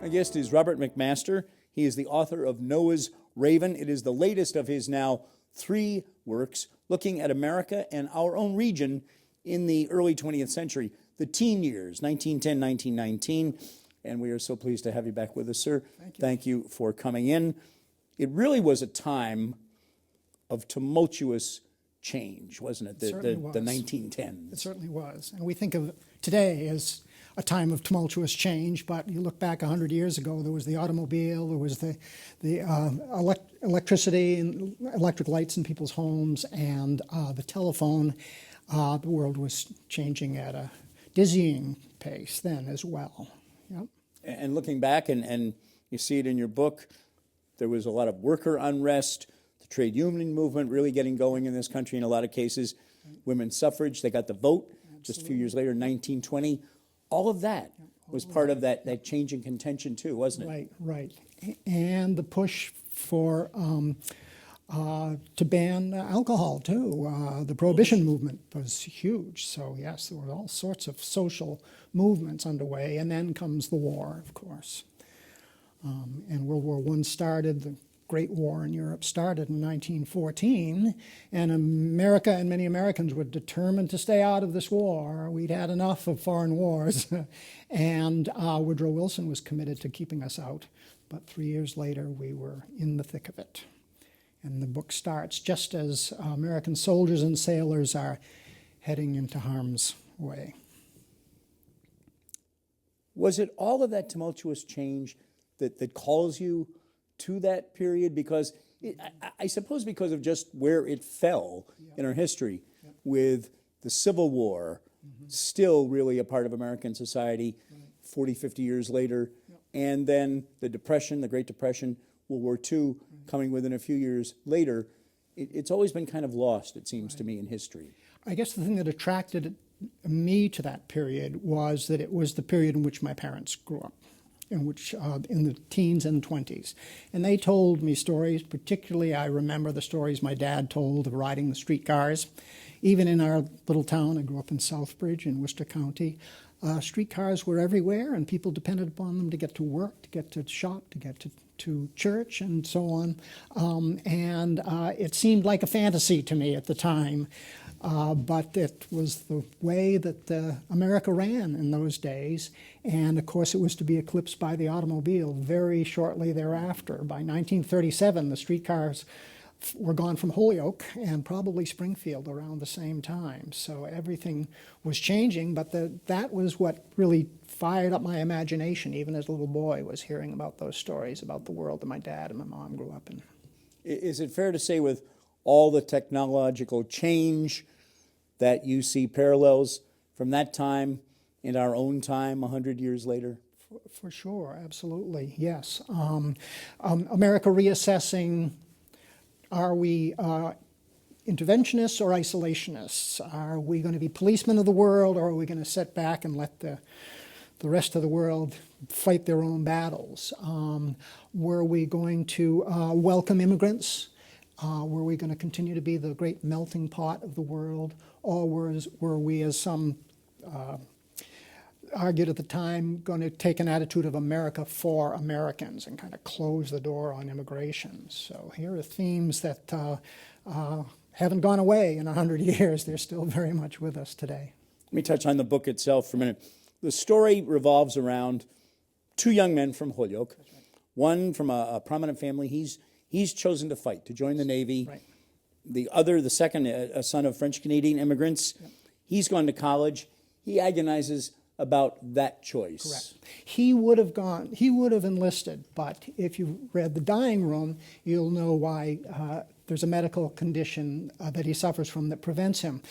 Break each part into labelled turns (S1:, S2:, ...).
S1: My guest is Robert McMaster. He is the author of Noah's Raven. It is the latest of his now 3 works looking at America and our own region in the early 20th century, the teen years, 1910, 1919. And we are so pleased to have you back with us, sir. Thank you for coming in. It really was a time of tumultuous change, wasn't it? The 1910s.
S2: It certainly was. And we think of today as a time of tumultuous change, but you look back 100 years ago, there was the automobile, there was the electricity and electric lights in people's homes, and the telephone. The world was changing at a dizzying pace then as well. Yep.
S1: And looking back, and you see it in your book, there was a lot of worker unrest, the trade union movement really getting going in this country in a lot of cases, women's suffrage, they got the vote. Absolutely. Just a few years later, 1920. All of that was part of that change in contention too, wasn't it?
S2: Right. And the push for to ban alcohol too. The prohibition movement was huge. So yes, there were all sorts of social movements underway. And then comes the war, of course. And World War I started, the Great War in Europe started in 1914, and America and many Americans were determined to stay out of this war. We'd had enough of foreign wars, and Woodrow Wilson was committed to keeping us out. But 3 years later, we were in the thick of it. And the book starts just as American soldiers and sailors are heading into harm's way.
S1: Was it all of that tumultuous change that calls you to that period? Because I suppose because of just where it fell in our history, with the Civil War still really a part of American society 40, 50 years later, and then the Depression, the Great Depression, World War II coming within a few years later. It's always been kind of lost, it seems to me, in history.
S2: I guess the thing that attracted me to that period was that it was the period in which my parents grew up, in the teens and 20s. And they told me stories. Particularly, I remember the stories my dad told of riding the streetcars. Even in our little town, I grew up in Southbridge in Worcester County, streetcars were everywhere, and people depended upon them to get to work, to get to shop, to get to church, and so on. And it seemed like a fantasy to me at the time. But it was the way that America ran in those days. And of course, it was to be eclipsed by the automobile very shortly thereafter. By 1937, the streetcars were gone from Holyoke and probably Springfield around the same time. So everything was changing, but that was what really fired up my imagination, even as a little boy, was hearing about those stories about the world that my dad and my mom grew up in.
S1: Is it fair to say, with all the technological change, that you see parallels from that time in our own time 100 years later?
S2: For sure, absolutely, yes. America reassessing, are we interventionists or isolationists? Are we going to be policemen of the world, or are we going to sit back and let the rest of the world fight their own battles? Were we going to welcome immigrants? Were we going to continue to be the great melting pot of the world? Or were we, as some argued at the time, going to take an attitude of America for Americans and kind of close the door on immigration? So here are themes that haven't gone away in 100 years. They're still very much with us today.
S1: Let me touch on the book itself for a minute. The story revolves around 2 young men from Holyoke. That's right. One from a prominent family. He's chosen to fight, to join the Navy. Right. The second, a son of French-Canadian immigrants. Yep. He's gone to college. He agonizes about that choice.
S2: Correct. He would have enlisted, but if you read The Dying Room, you'll know why there's a medical condition that he suffers from that prevents him.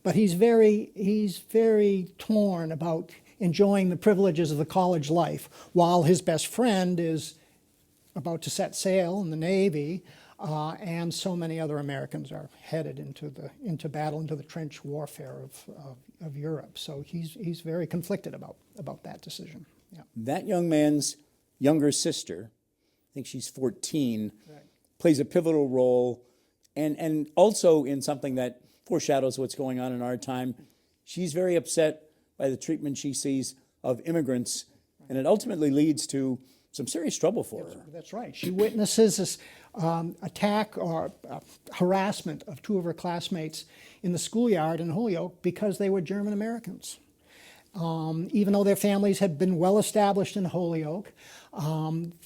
S2: But he's very torn about enjoying the privileges of the college life, while his best friend is about to set sail in the Navy, and so many other Americans are headed into battle, into the trench warfare of Europe. So he's very conflicted about that decision. Yeah.
S1: That young man's younger sister, I think she's 14,
S2: right,
S1: plays a pivotal role, and also in something that foreshadows what's going on in our time. She's very upset by the treatment she sees of immigrants, and it ultimately leads to some serious trouble for her.
S2: That's right. She witnesses this attack or harassment of two of her classmates in the schoolyard in Holyoke because they were German Americans. Even though their families had been well established in Holyoke,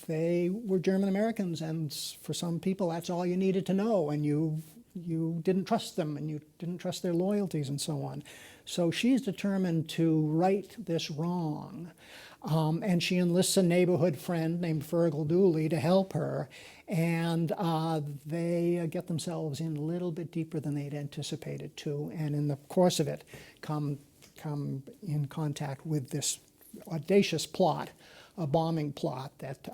S2: they were German Americans, and for some people that's all you needed to know, and you didn't trust them, and you didn't trust their loyalties and so on. So she's determined to right this wrong. And she enlists a neighborhood friend named Fergal Dooley to help her, and they get themselves in a little bit deeper than they'd anticipated to, and in the course of it come in contact with this audacious plot, a bombing plot that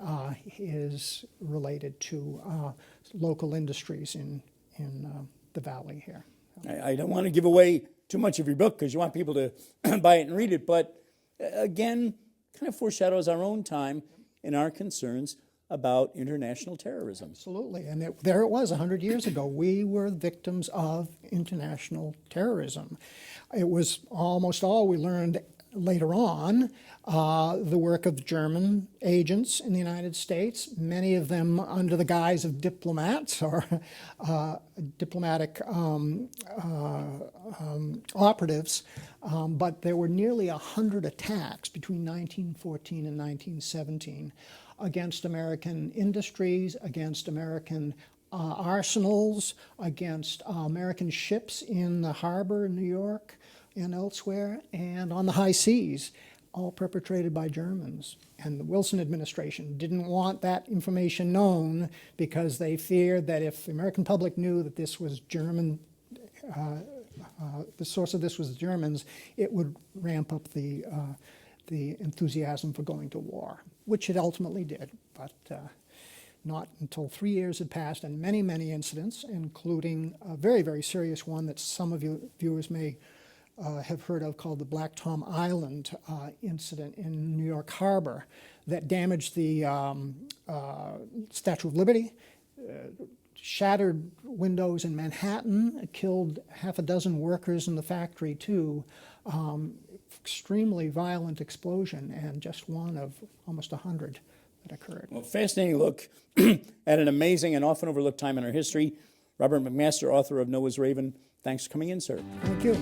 S2: is related to local industries in the valley here.
S1: I don't want to give away too much of your book because you want people to buy it and read it, but again, kind of foreshadows our own time and our concerns about international terrorism.
S2: Absolutely, and there it was 100 years ago. We were victims of international terrorism. It was almost all we learned later on, the work of German agents in the United States, many of them under the guise of diplomats or diplomatic operatives, but there were nearly 100 attacks between 1914 and 1917 against American industries, against American arsenals, against American ships in the harbor in New York and elsewhere, and on the high seas, all perpetrated by Germans. And the Wilson administration didn't want that information known because they feared that if the American public knew that this was German, the source of this was the Germans, it would ramp up the enthusiasm for going to war, which it ultimately did, but not until 3 years had passed and many, many incidents, including a very, very serious one that some of you viewers may have heard of called the Black Tom Island incident in New York Harbor that damaged the Statue of Liberty, shattered windows in Manhattan, killed half a dozen workers in the factory too. Extremely violent explosion, and just one of almost 100 that occurred.
S1: Well, fascinating look at an amazing and often overlooked time in our history. Robert McMaster, author of Noah's Raven, thanks for coming in, sir.
S2: Thank you.